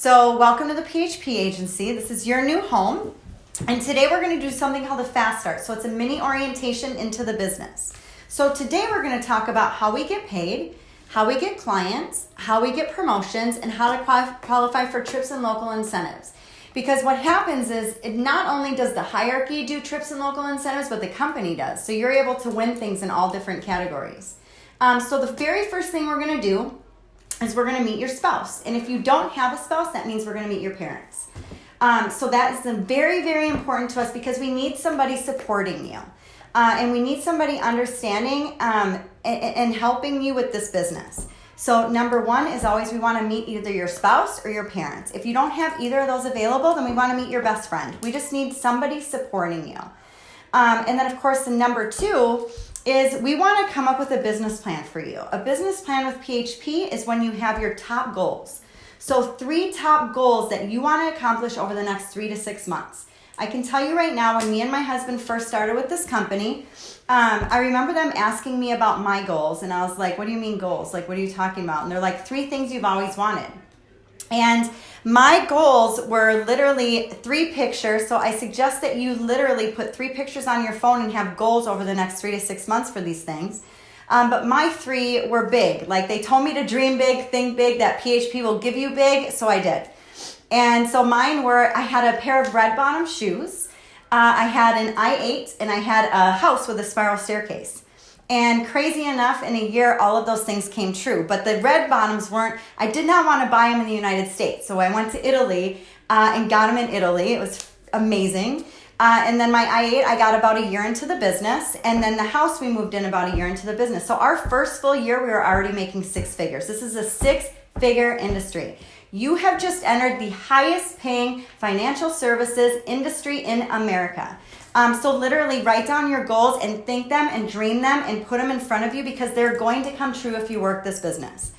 So welcome to the PHP agency. This is your new home. And today we're going to do something called a fast start. So it's a mini orientation into the business. So today we're going to talk about how we get paid, how we get clients, how we get promotions, and how to qualify for trips and local incentives. Because what happens is, it not only does the hierarchy do trips and local incentives, but the company does. So you're able to win things in all different categories. So the very first thing we're going to do is we're going to meet your spouse. And if you don't have a spouse, that means we're going to meet your parents. So that is very, very important to us because we need somebody supporting you. And we need somebody understanding and helping you with this business. So number one is always we want to meet either your spouse or your parents. If you don't have either of those available, then we want to meet your best friend. We just need somebody supporting you. And then of course, the number two is we want to come up with a business plan for you. A business plan with PHP is when you have your top goals. So 3 top goals that you want to accomplish over the next 3 to 6 months. I can tell you right now, when me and my husband first started with this company, I remember them asking me about my goals. And I was like, what do you mean goals? Like, what are you talking about? And they're like, 3 things you've always wanted. And my goals were literally 3 pictures. So I suggest that you literally put 3 pictures on your phone and have goals over the next 3 to 6 months for these things. But my 3 were big. Like, they told me to dream big, think big, that PHP will give you big. So I did. And so mine were, I had a pair of red bottom shoes. I had an i8 and I had a house with a spiral staircase. And crazy enough, in a year, all of those things came true. But the red bottoms weren't, I did not want to buy them in the United States. So I went to Italy and got them in Italy. It was amazing. And then my i8, I got about a year into the business. And then the house, we moved in about a year into the business. So our first full year, we were already making 6 figures. This is a 6-figure industry. You have just entered the highest paying financial services industry in America. So literally write down your goals and think them and dream them and put them in front of you because they're going to come true if you work this business.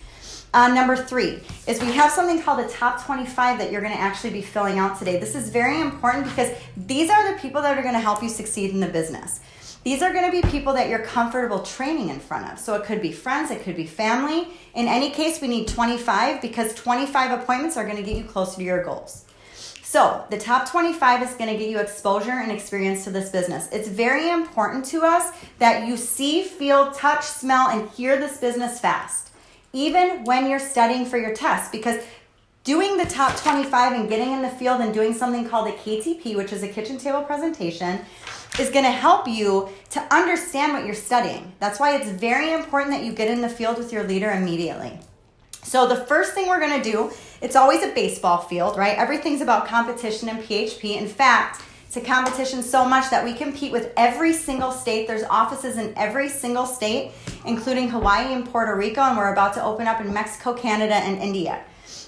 Number 3 is we have something called a top 25 that you're going to actually be filling out today. This is very important because these are the people that are going to help you succeed in the business. These are going to be people that you're comfortable training in front of. So it could be friends, it could be family. In any case, we need 25 because 25 appointments are going to get you closer to your goals. So the top 25 is going to get you exposure and experience to this business. It's very important to us that you see, feel, touch, smell, and hear this business fast, even when you're studying for your test, because doing the top 25 and getting in the field and doing something called a KTP, which is a kitchen table presentation, is going to help you to understand what you're studying. That's why it's very important that you get in the field with your leader immediately. So the first thing we're going to do, it's always a baseball field, right? Everything's about competition in PHP. In fact, it's a competition so much that we compete with every single state. There's offices in every single state, including Hawaii and Puerto Rico, and we're about to open up in Mexico, Canada, and India.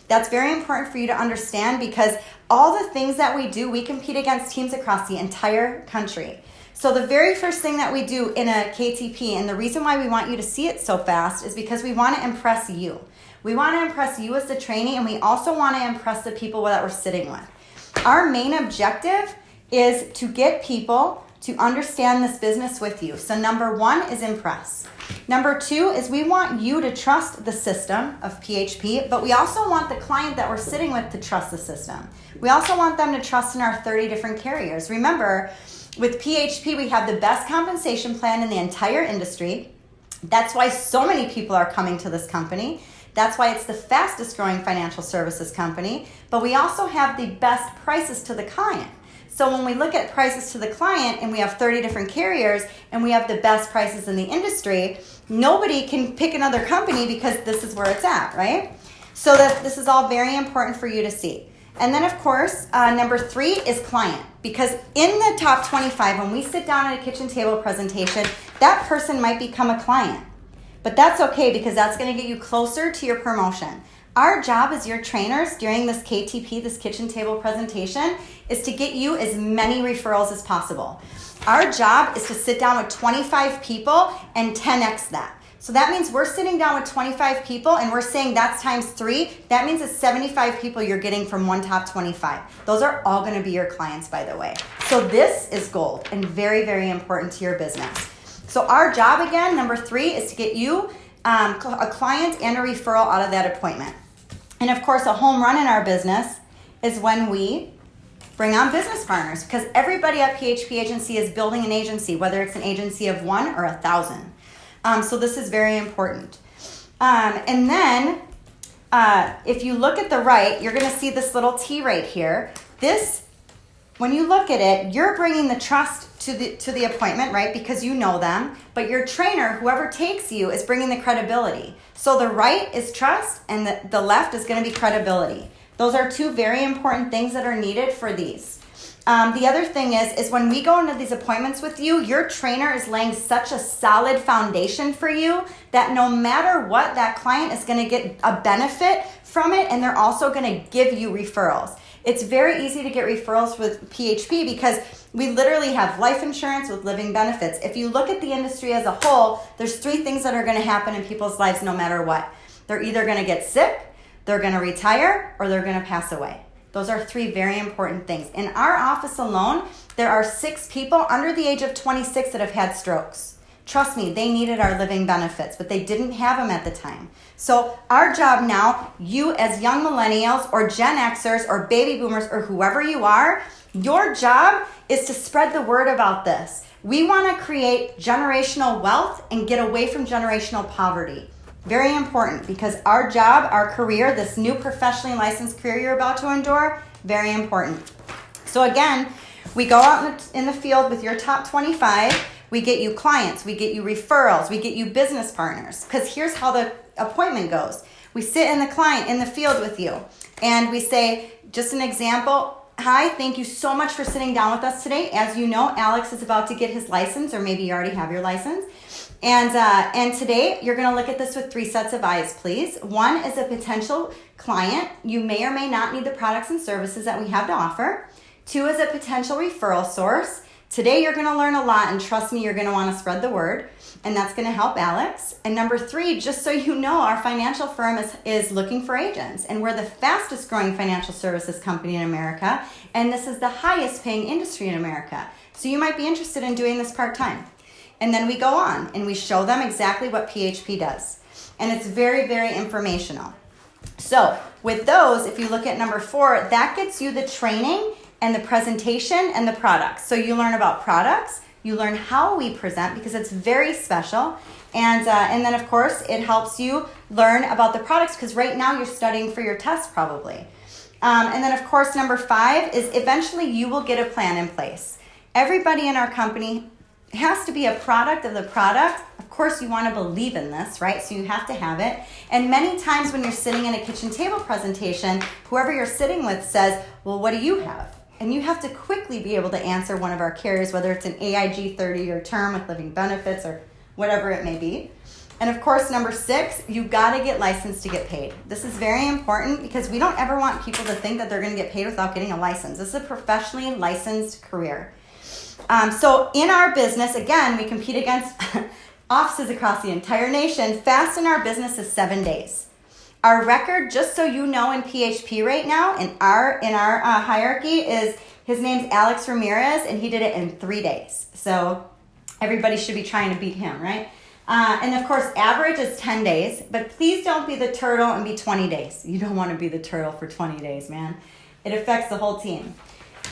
That's very important for you to understand because all the things that we do, we compete against teams across the entire country. So the very first thing that we do in a KTP, and the reason why we want you to see it so fast is because we want to impress you. We want to impress you as the trainee, and we also want to impress the people that we're sitting with. Our main objective is to get people to understand this business with you. So number 1 is impress. Number 2 is we want you to trust the system of PHP, but we also want the client that we're sitting with to trust the system. We also want them to trust in our 30 different carriers. Remember, with PHP, we have the best compensation plan in the entire industry. That's why so many people are coming to this company. That's why it's the fastest growing financial services company, but we also have the best prices to the client. So when we look at prices to the client and we have 30 different carriers and we have the best prices in the industry, nobody can pick another company because this is where it's at, right? So this is all very important for you to see. And then of course, number 3 is client, because in the top 25, when we sit down at a kitchen table presentation, that person might become a client. But that's okay because that's going to get you closer to your promotion. Our job as your trainers during this KTP, this kitchen table presentation, is to get you as many referrals as possible. Our job is to sit down with 25 people and 10x that. So that means we're sitting down with 25 people and we're saying that's times 3. That means it's 75 people you're getting from one top 25. Those are all going to be your clients, by the way. So this is gold and very, very important to your business. So our job, again, number 3, is to get you a client and a referral out of that appointment. And of course, a home run in our business is when we bring on business partners, because everybody at PHP Agency is building an agency, whether it's an agency of 1 or 1,000. So this is very important. And then if you look at the right, you're going to see this little T right here. This, when you look at it, you're bringing the trust to the appointment, right? Because you know them. But your trainer, whoever takes you, is bringing the credibility. So the right is trust, and the left is going to be credibility. Those are two very important things that are needed for these. The other thing is when we go into these appointments with you, your trainer is laying such a solid foundation for you that no matter what, that client is going to get a benefit from it, and they're also going to give you referrals. It's very easy to get referrals with PHP because we literally have life insurance with living benefits. If you look at the industry as a whole, there's 3 things that are going to happen in people's lives no matter what. They're either going to get sick, they're going to retire, or they're going to pass away. Those are 3 very important things. In our office alone, there are 6 people under the age of 26 that have had strokes. Trust me, they needed our living benefits, but they didn't have them at the time. So our job now, you as young millennials or Gen Xers or baby boomers or whoever you are, your job is to spread the word about this. We want to create generational wealth and get away from generational poverty. Very important, because our job, our career, this new professionally licensed career you're about to endure, very important. So again, we go out in the field with your top 25. We get you clients. We get you referrals. We get you business partners. Because here's how the appointment goes. We sit in the field with you, and we say, just an example, hi, thank you so much for sitting down with us today. As you know, Alex is about to get his license, or maybe you already have your license. And today you're going to look at this with 3 sets of eyes, please. 1 is a potential client. You may or may not need the products and services that we have to offer. 2 is a potential referral source. Today you're going to learn a lot, and trust me, you're going to want to spread the word, and that's going to help Alex. And number 3, just so you know, our financial firm is looking for agents, and we're the fastest growing financial services company in America, and this is the highest paying industry in America. So you might be interested in doing this part-time. And then we go on and we show them exactly what PHP does. And it's very, very informational. So with those, if you look at number 4, that gets you the training and the presentation and the products. So you learn about products, you learn how we present because it's very special. And then of course it helps you learn about the products because right now you're studying for your test probably. And then of course number 5 is eventually you will get a plan in place. Everybody in our company has to be a product of the product. Of course, you want to believe in this, right? So you have to have it. And many times when you're sitting in a kitchen table presentation, whoever you're sitting with says, well, what do you have? And you have to quickly be able to answer one of our carriers, whether it's an AIG 30-year term with living benefits or whatever it may be. And of course, number 6, you've got to get licensed to get paid. This is very important because we don't ever want people to think that they're going to get paid without getting a license. This is a professionally licensed career. So in our business, again, we compete against offices across the entire nation. Fast in our business is 7 days. Our record, just so you know, in PHP right now, in our hierarchy, is his name's Alex Ramirez, and he did it in 3 days. So everybody should be trying to beat him, right? And of course, average is 10 days, but please don't be the turtle and be 20 days. You don't want to be the turtle for 20 days, man. It affects the whole team.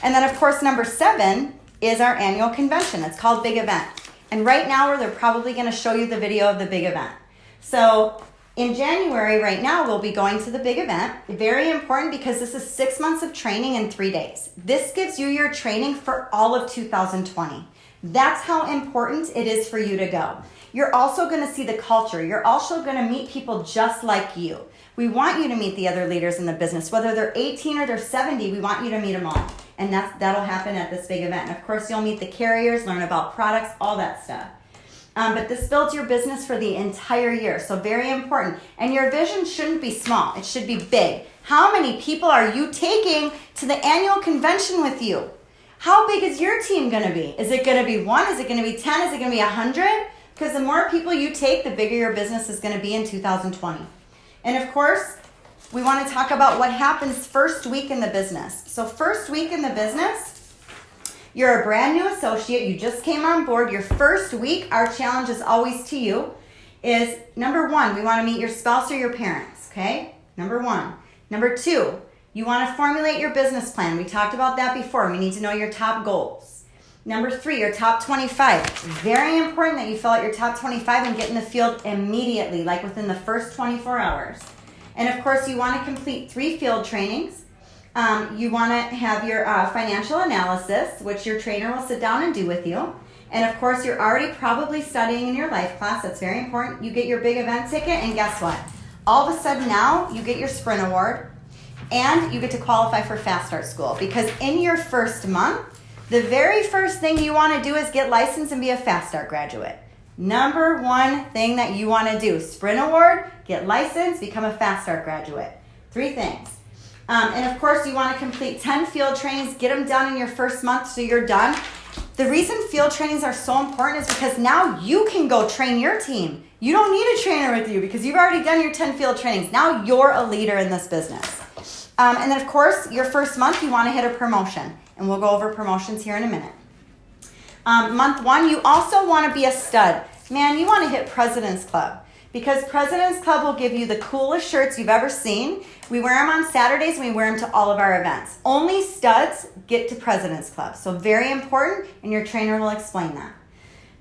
And then of course, number 7 is our annual convention. It's called Big Event. And right now they're probably going to show you the video of the big event. So in January right now, we'll be going to the big event. Very important because this is 6 months of training in 3 days. This gives you your training for all of 2020. That's how important it is for you to go. You're also going to see the culture. You're also going to meet people just like you. We want you to meet the other leaders in the business. Whether they're 18 or they're 70, we want you to meet them all. And that'll happen at this big event. And of course, you'll meet the carriers, learn about products, all that stuff. But this builds your business for the entire year. So very important. And your vision shouldn't be small. It should be big. How many people are you taking to the annual convention with you? How big is your team going to be? Is it going to be 1? Is it going to be 10? Is it going to be 100? Because the more people you take, the bigger your business is going to be in 2020. And of course, we want to talk about what happens first week in the business. So first week in the business, you're a brand new associate. You just came on board. Your first week, our challenge is always to you, is number 1, we want to meet your spouse or your parents, okay? Number 1. Number 2, you want to formulate your business plan. We talked about that before. We need to know your top goals. Number 3, your top 25. Very important that you fill out your top 25 and get in the field immediately, like within the first 24 hours. And of course, you want to complete 3 field trainings. You want to have your financial analysis, which your trainer will sit down and do with you. And of course, you're already probably studying in your life class. That's very important. You get your big event ticket, and guess what? All of a sudden now, you get your sprint award, and you get to qualify for Fast Start School. Because in your first month, the very first thing you want to do is get licensed and be a Fast Start graduate. Number 1 thing that you want to do, sprint award, get licensed, become a Fast Start graduate. 3 things. And of course, you want to complete 10 field trainings, get them done in your first month so you're done. The reason field trainings are so important is because now you can go train your team. You don't need a trainer with you because you've already done your 10 field trainings. Now you're a leader in this business. And then of course, your first month, you want to hit a promotion. And we'll go over promotions here in a minute. Month 1, you also want to be a stud. Man, you want to hit President's Club. Because President's Club will give you the coolest shirts you've ever seen. We wear them on Saturdays and we wear them to all of our events. Only studs get to President's Club. So very important, and your trainer will explain that.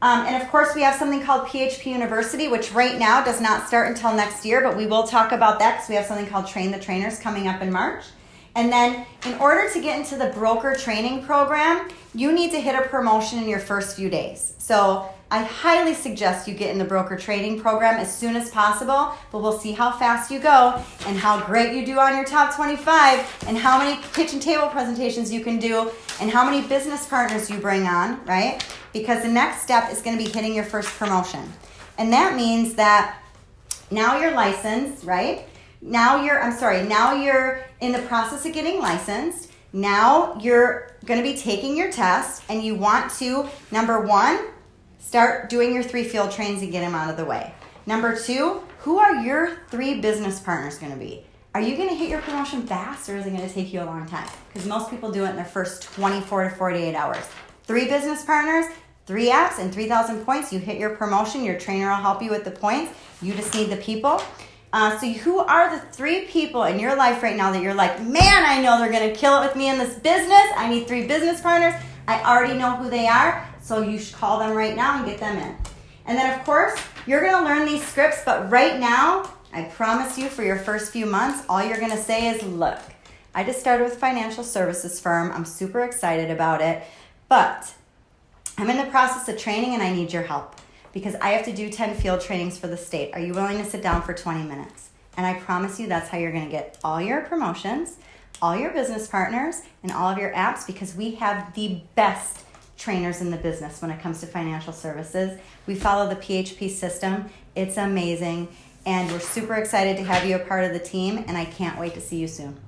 And of course, we have something called PHP University, which right now does not start until next year, but we will talk about that because we have something called Train the Trainers coming up in March. And then in order to get into the broker training program, you need to hit a promotion in your first few days. So I highly suggest you get in the broker training program as soon as possible, but we'll see how fast you go and how great you do on your top 25 and how many kitchen table presentations you can do and how many business partners you bring on, right? Because the next step is going to be hitting your first promotion. And that means that now you're licensed, right? Now you're in the process of getting licensed. Now you're going to be taking your test and you want to, number 1, start doing your 3 field trainings and get them out of the way. Number 2, who are your 3 business partners going to be? Are you going to hit your promotion fast or is it going to take you a long time? Because most people do it in their first 24 to 48 hours. 3 business partners, 3 apps, and 3,000 points. You hit your promotion. Your trainer will help you with the points. You just need the people. So who are the 3 people in your life right now that you're like, man, I know they're going to kill it with me in this business. I need 3 business partners. I already know who they are. So you should call them right now and get them in. And then, of course, you're going to learn these scripts. But right now, I promise you for your first few months, all you're going to say is, look, I just started with a financial services firm. I'm super excited about it. But I'm in the process of training and I need your help. Because I have to do 10 field trainings for the state. Are you willing to sit down for 20 minutes? And I promise you that's how you're going to get all your promotions, all your business partners, and all of your apps because we have the best trainers in the business when it comes to financial services. We follow the PHP system. It's amazing. And we're super excited to have you a part of the team, and I can't wait to see you soon.